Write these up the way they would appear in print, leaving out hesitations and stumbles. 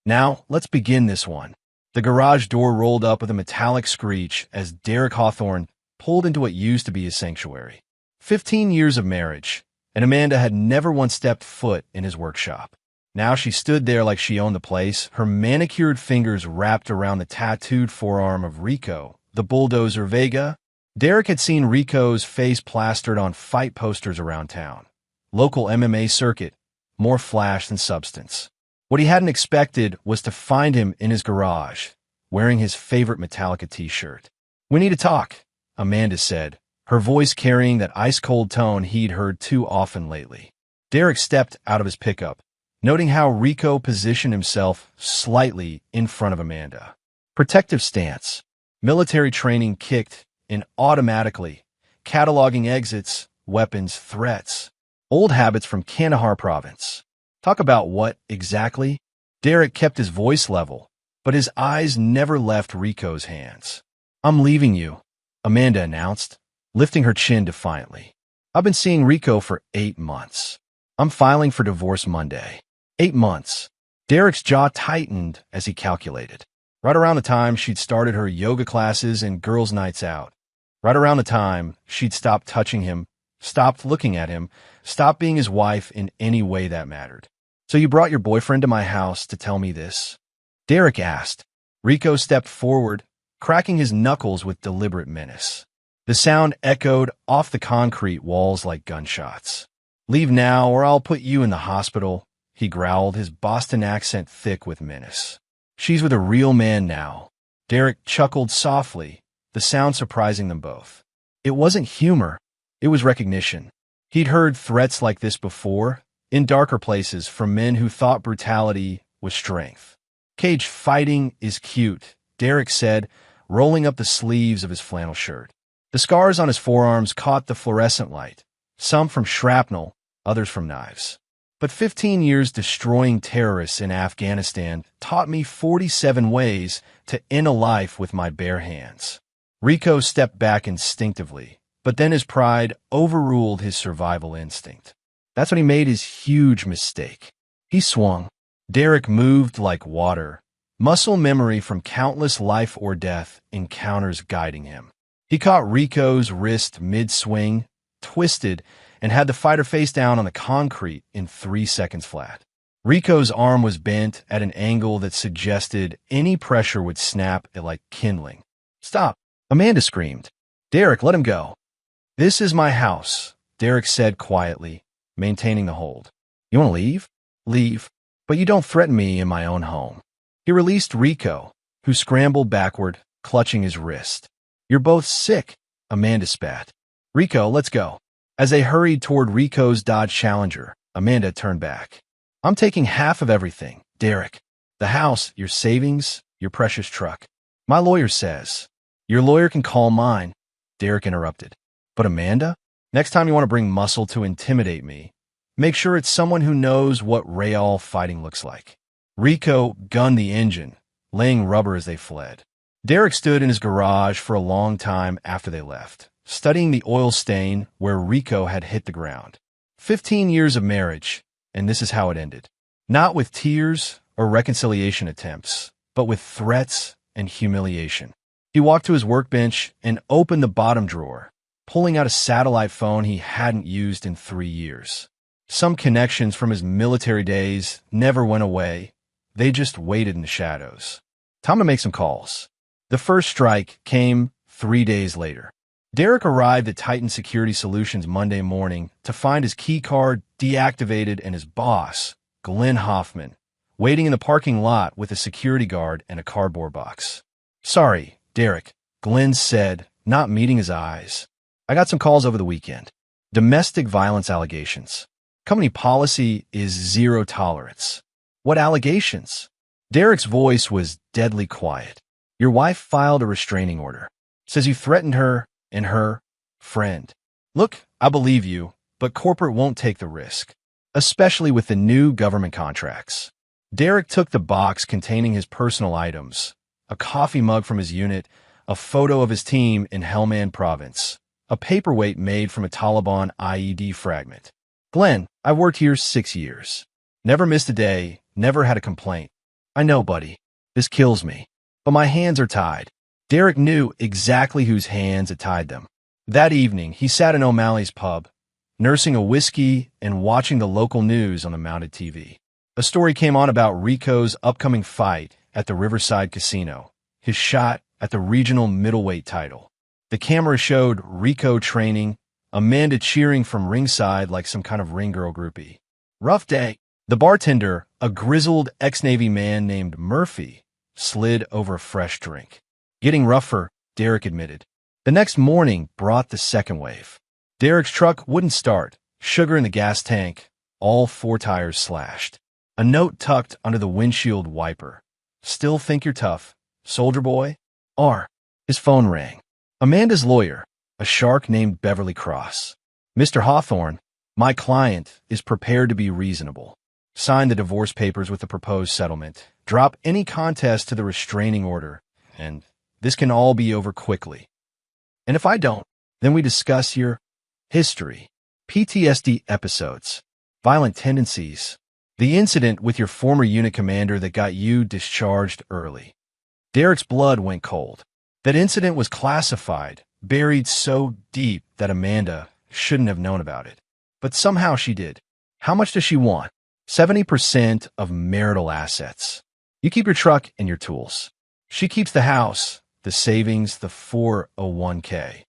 Now, let's begin this one. The garage door rolled up with a metallic screech as Derek Hawthorne pulled into what used to be his sanctuary. 15 years of marriage, and Amanda had never once stepped foot in his workshop. Now she stood there like she owned the place, her manicured fingers wrapped around the tattooed forearm of Rico, the bulldozer Vega. Derek had seen Rico's face plastered on fight posters around town. Local MMA circuit, more flash than substance. What he hadn't expected was to find him in his garage, wearing his favorite Metallica t-shirt. "We need to talk," Amanda said, her voice carrying that ice-cold tone he'd heard too often lately. Derek stepped out of his pickup, noting how Rico positioned himself slightly in front of Amanda. Protective stance. Military training kicked in automatically, cataloging exits, weapons, threats. Old habits from Kandahar province. Talk about what, exactly? Derek kept his voice level, but his eyes never left Rico's hands. "I'm leaving you," Amanda announced, lifting her chin defiantly. "I've been seeing Rico for 8 months. I'm filing for divorce Monday." 8 months. Derek's jaw tightened as he calculated. Right around the time she'd started her yoga classes and girls' nights out. Right around the time she'd stopped touching him, stopped looking at him, stopped being his wife in any way that mattered. "So you brought your boyfriend to my house to tell me this?" Derek asked. Rico stepped forward, cracking his knuckles with deliberate menace. The sound echoed off the concrete walls like gunshots. "Leave now or I'll put you in the hospital," he growled, his Boston accent thick with menace. "She's with a real man now." Derek chuckled softly, the sound surprising them both. It wasn't humor, it was recognition. He'd heard threats like this before, in darker places, from men who thought brutality was strength. "Cage fighting is cute," Derek said, rolling up the sleeves of his flannel shirt. The scars on his forearms caught the fluorescent light, some from shrapnel, others from knives. "But 15 years destroying terrorists in Afghanistan taught me 47 ways to end a life with my bare hands." Rico stepped back instinctively, but then his pride overruled his survival instinct. That's when he made his huge mistake. He swung. Derek moved like water, muscle memory from countless life or death encounters guiding him. He caught Rico's wrist mid-swing, twisted, and had the fighter face down on the concrete in 3 seconds flat. Rico's arm was bent at an angle that suggested any pressure would snap it like kindling. "Stop!" Amanda screamed. "Derek, let him go." "This is my house," Derek said quietly, maintaining the hold. "You want to leave?" "Leave. But you don't threaten me in my own home." He released Rico, who scrambled backward, clutching his wrist. "You're both sick," Amanda spat. "Rico, let's go." As they hurried toward Rico's Dodge Challenger, Amanda turned back. "I'm taking half of everything, Derek. The house, your savings, your precious truck. My lawyer says." "Your lawyer can call mine," Derek interrupted. "But Amanda? Next time you want to bring muscle to intimidate me, make sure it's someone who knows what real fighting looks like." Rico gunned the engine, laying rubber as they fled. Derek stood in his garage for a long time after they left, studying the oil stain where Rico had hit the ground. 15 years of marriage, and this is how it ended. Not with tears or reconciliation attempts, but with threats and humiliation. He walked to his workbench and opened the bottom drawer, pulling out a satellite phone he hadn't used in 3 years. Some connections from his military days never went away. They just waited in the shadows. Time to make some calls. The first strike came 3 days later. Derek arrived at Titan Security Solutions Monday morning to find his key card deactivated and his boss, Glenn Hoffman, waiting in the parking lot with a security guard and a cardboard box. "Sorry, Derek," Glenn said, not meeting his eyes. "I got some calls over the weekend. Domestic violence allegations. Company policy is zero tolerance." "What allegations?" Derek's voice was deadly quiet. "Your wife filed a restraining order. Says you threatened her and her friend." "Look, I believe you, but corporate won't take the risk, especially with the new government contracts." Derek took the box containing his personal items, a coffee mug from his unit, a photo of his team in Helmand province, a paperweight made from a Taliban IED fragment. "Glenn, I've worked here 6 years. Never missed a day, never had a complaint. I know, buddy. This kills me. But my hands are tied. Derek knew exactly whose hands had tied them. That evening, he sat in O'Malley's pub, nursing a whiskey and watching the local news on the mounted TV. A story came on about Rico's upcoming fight at the Riverside Casino, his shot at the regional middleweight title. The camera showed Rico training, Amanda cheering from ringside like some kind of ring girl groupie. Rough day. The bartender, a grizzled ex-Navy man named Murphy, slid over a fresh drink. Getting rougher, Derek admitted. The next morning brought the second wave. Derek's truck wouldn't start, sugar in the gas tank, all 4 tires slashed. A note tucked under the windshield wiper. Still think you're tough, soldier boy? R. His phone rang. Amanda's lawyer, a shark named Beverly Cross. Mr. Hawthorne, my client, is prepared to be reasonable. Sign the divorce papers with the proposed settlement. Drop any contest to the restraining order, and this can all be over quickly. And if I don't, then we discuss your history, PTSD episodes, violent tendencies, the incident with your former unit commander that got you discharged early. Derek's blood went cold. That incident was classified, buried so deep that Amanda shouldn't have known about it. But somehow she did. How much does she want? 70% of marital assets. You keep your truck and your tools. She keeps the house, the savings, the 401k.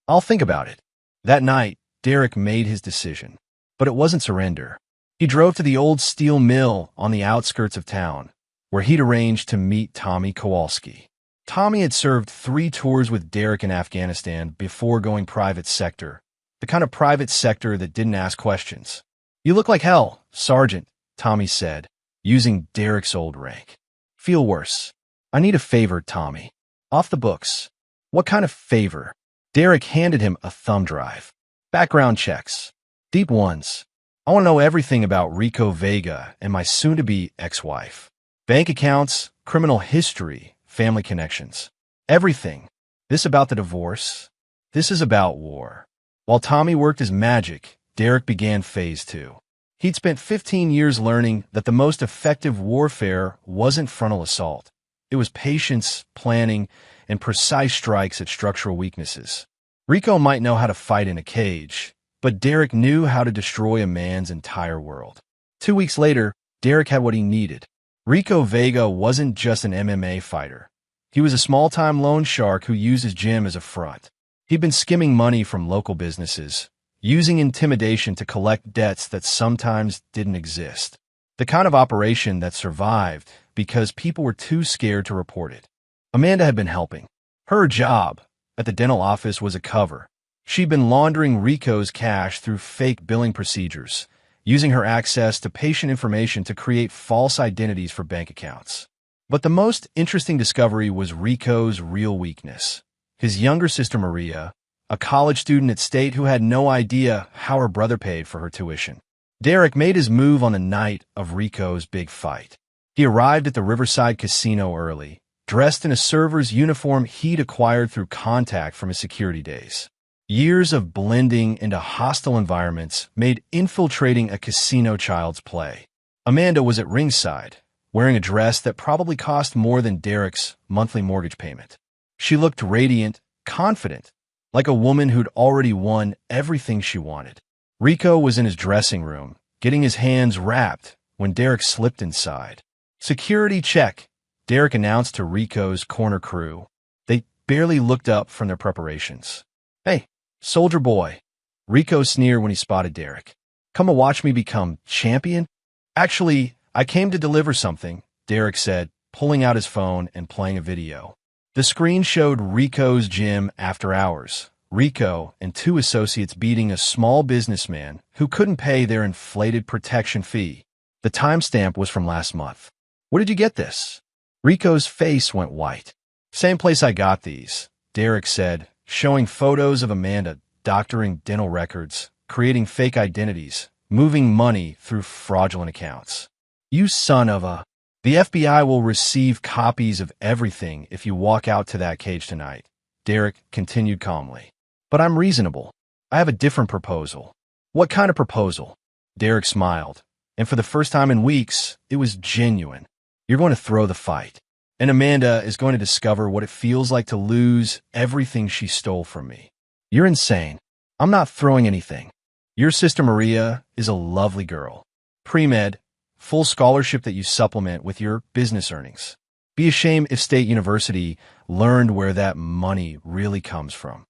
I'll think about it. That night, Derek made his decision. But it wasn't surrender. He drove to the old steel mill on the outskirts of town, where he'd arranged to meet Tommy Kowalski. Tommy had served 3 tours with Derek in Afghanistan before going private sector, the kind of private sector that didn't ask questions. You look like hell, Sergeant, Tommy said, using Derek's old rank. Feel worse. I need a favor, Tommy. Off the books. What kind of favor? Derek handed him a thumb drive. Background checks. Deep ones. I want to know everything about Rico Vega and my soon-to-be ex-wife. Bank accounts, criminal history, family connections. Everything. This about the divorce. This is about war. While Tommy worked his magic, Derek began phase 2. He'd spent 15 years learning that the most effective warfare wasn't frontal assault. It was patience, planning, and precise strikes at structural weaknesses. Rico might know how to fight in a cage, but Derek knew how to destroy a man's entire world. 2 weeks later, Derek had what he needed. Rico Vega wasn't just an MMA fighter. He was a small-time loan shark who used his gym as a front. He'd been skimming money from local businesses, using intimidation to collect debts that sometimes didn't exist. The kind of operation that survived because people were too scared to report it. Amanda had been helping. Her job at the dental office was a cover. She'd been laundering Rico's cash through fake billing procedures, using her access to patient information to create false identities for bank accounts. But the most interesting discovery was Rico's real weakness. His younger sister Maria, a college student at State who had no idea how her brother paid for her tuition. Derek made his move on the night of Rico's big fight. He arrived at the Riverside Casino early, dressed in a server's uniform he'd acquired through contact from his security days. Years of blending into hostile environments made infiltrating a casino child's play. Amanda was at ringside, wearing a dress that probably cost more than Derek's monthly mortgage payment. She looked radiant, confident, like a woman who'd already won everything she wanted. Rico was in his dressing room, getting his hands wrapped when Derek slipped inside. Security check, Derek announced to Rico's corner crew. They barely looked up from their preparations. Hey, soldier boy, Rico sneered when he spotted Derek. Come and watch me become champion? Actually, I came to deliver something, Derek said, pulling out his phone and playing a video. The screen showed Rico's gym after hours. Rico and 2 associates beating a small businessman who couldn't pay their inflated protection fee. The timestamp was from last month. Where did you get this? Rico's face went white. Same place I got these, Derek said, showing photos of Amanda doctoring dental records, creating fake identities, moving money through fraudulent accounts. You son of a... The FBI will receive copies of everything if you walk out to that cage tonight, Derek continued calmly. But I'm reasonable. I have a different proposal. What kind of proposal? Derek smiled, and for the first time in weeks, it was genuine. You're going to throw the fight. And Amanda is going to discover what it feels like to lose everything she stole from me. You're insane. I'm not throwing anything. Your sister Maria is a lovely girl. Pre-med, full scholarship that you supplement with your business earnings. Be ashamed if State University learned where that money really comes from.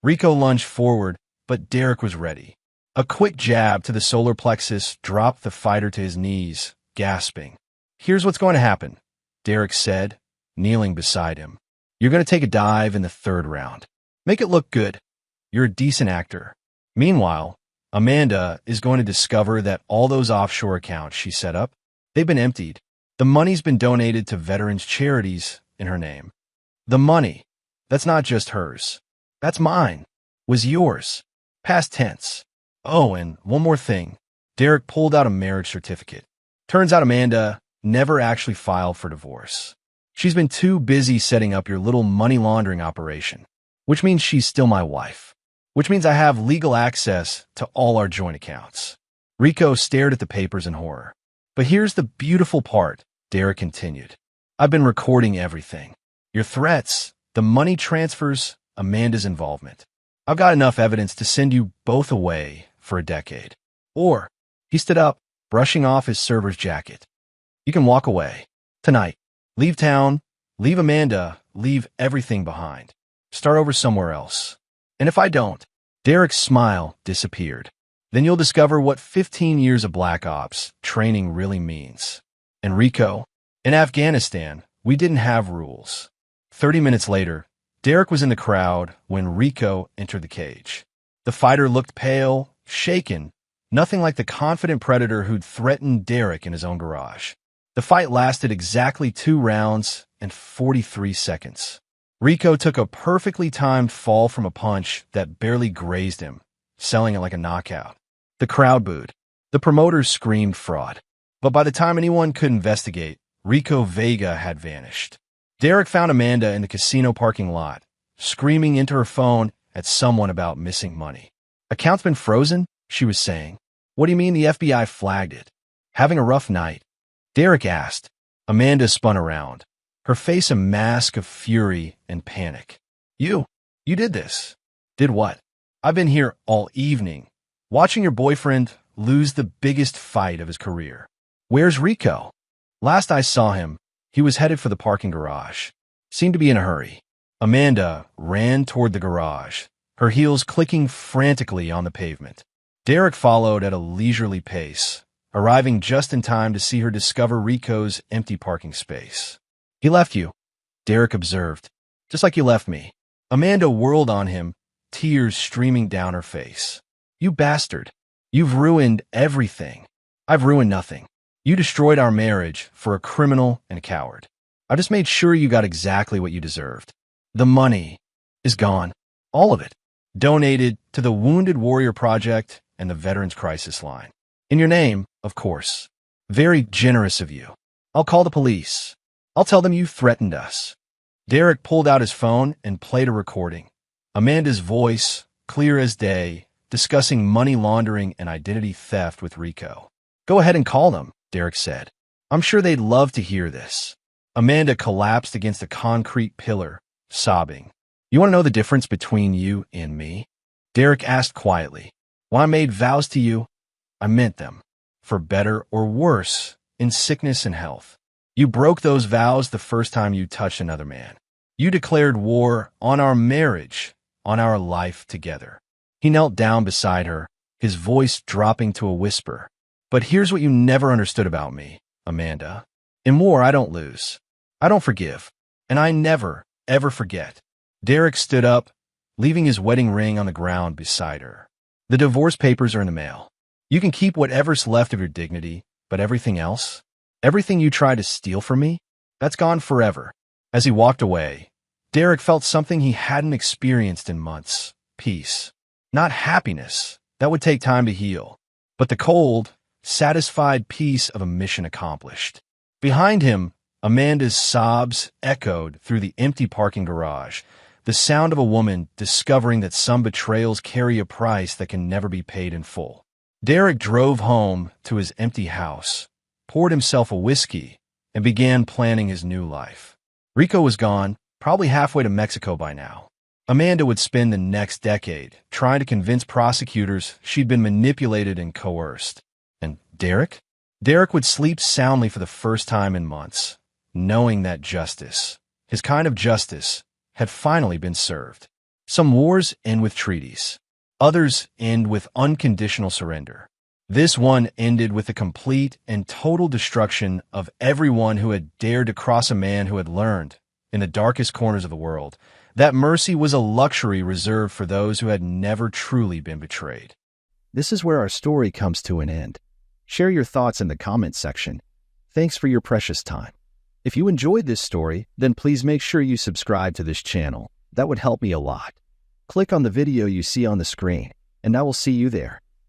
Rico lunged forward, but Derek was ready. A quick jab to the solar plexus dropped the fighter to his knees, gasping. Here's what's going to happen, Derek said, kneeling beside him. You're going to take a dive in the third round. Make it look good. You're a decent actor. Meanwhile, Amanda is going to discover that all those offshore accounts she set up, they've been emptied. The money's been donated to veterans' charities in her name. The money, that's not just hers. That's mine. Was yours. Past tense. Oh, and one more thing. Derek pulled out a marriage certificate. Turns out Amanda never actually filed for divorce. She's been too busy setting up your little money laundering operation, which means she's still my wife, which means I have legal access to all our joint accounts. Rico stared at the papers in horror. But here's the beautiful part, Derek continued. I've been recording everything. Your threats, the money transfers, Amanda's involvement. I've got enough evidence to send you both away for a decade. Or, he stood up, brushing off his server's jacket. You can walk away. Tonight. Leave town, leave Amanda, leave everything behind. Start over somewhere else. And if I don't, Derek's smile disappeared. Then you'll discover what 15 years of Black Ops training really means. And Rico, in Afghanistan, we didn't have rules. 30 minutes later, Derek was in the crowd when Rico entered the cage. The fighter looked pale, shaken, nothing like the confident predator who'd threatened Derek in his own garage. The fight lasted exactly 2 rounds and 43 seconds. Rico took a perfectly timed fall from a punch that barely grazed him, selling it like a knockout. The crowd booed. The promoters screamed fraud. But by the time anyone could investigate, Rico Vega had vanished. Derek found Amanda in the casino parking lot, screaming into her phone at someone about missing money. Account's been frozen, she was saying. What do you mean the FBI flagged it? Having a rough night? Derek asked. Amanda spun around, her face a mask of fury and panic. You did this. Did what? I've been here all evening, watching your boyfriend lose the biggest fight of his career. Where's Rico? Last I saw him, he was headed for the parking garage. Seemed to be in a hurry. Amanda ran toward the garage, her heels clicking frantically on the pavement. Derek followed at a leisurely pace, arriving just in time to see her discover Rico's empty parking space. He left you, Derek observed, just like you left me. Amanda whirled on him, tears streaming down her face. You bastard. You've ruined everything. I've ruined nothing. You destroyed our marriage for a criminal and a coward. I just made sure you got exactly what you deserved. The money is gone. All of it. Donated to the Wounded Warrior Project and the Veterans Crisis Line. In your name, of course. Very generous of you. I'll call the police. I'll tell them you threatened us. Derek pulled out his phone and played a recording. Amanda's voice, clear as day, discussing money laundering and identity theft with Rico. Go ahead and call them, Derek said. I'm sure they'd love to hear this. Amanda collapsed against a concrete pillar, sobbing. You want to know the difference between you and me? Derek asked quietly. When I made vows to you, I meant them. For better or worse, in sickness and health. You broke those vows the first time you touched another man. You declared war on our marriage, on our life together. He knelt down beside her, his voice dropping to a whisper. But here's what you never understood about me, Amanda. In war, I don't lose. I don't forgive. And I never, ever forget. Derek stood up, leaving his wedding ring on the ground beside her. The divorce papers are in the mail. You can keep whatever's left of your dignity, but everything else? Everything you tried to steal from me? That's gone forever. As he walked away, Derek felt something he hadn't experienced in months. Peace. Not happiness. That would take time to heal. But the cold, satisfied peace of a mission accomplished. Behind him, Amanda's sobs echoed through the empty parking garage, the sound of a woman discovering that some betrayals carry a price that can never be paid in full. Derek drove home to his empty house, poured himself a whiskey, and began planning his new life. Rico was gone, probably halfway to Mexico by now. Amanda would spend the next decade trying to convince prosecutors she'd been manipulated and coerced. And Derek? Derek would sleep soundly for the first time in months, knowing that justice, his kind of justice, had finally been served. Some wars end with treaties. Others end with unconditional surrender. This one ended with the complete and total destruction of everyone who had dared to cross a man who had learned, in the darkest corners of the world, that mercy was a luxury reserved for those who had never truly been betrayed. This is where our story comes to an end. Share your thoughts in the comments section. Thanks for your precious time. If you enjoyed this story, then please make sure you subscribe to this channel. That would help me a lot. Click on the video you see on the screen, and I will see you there.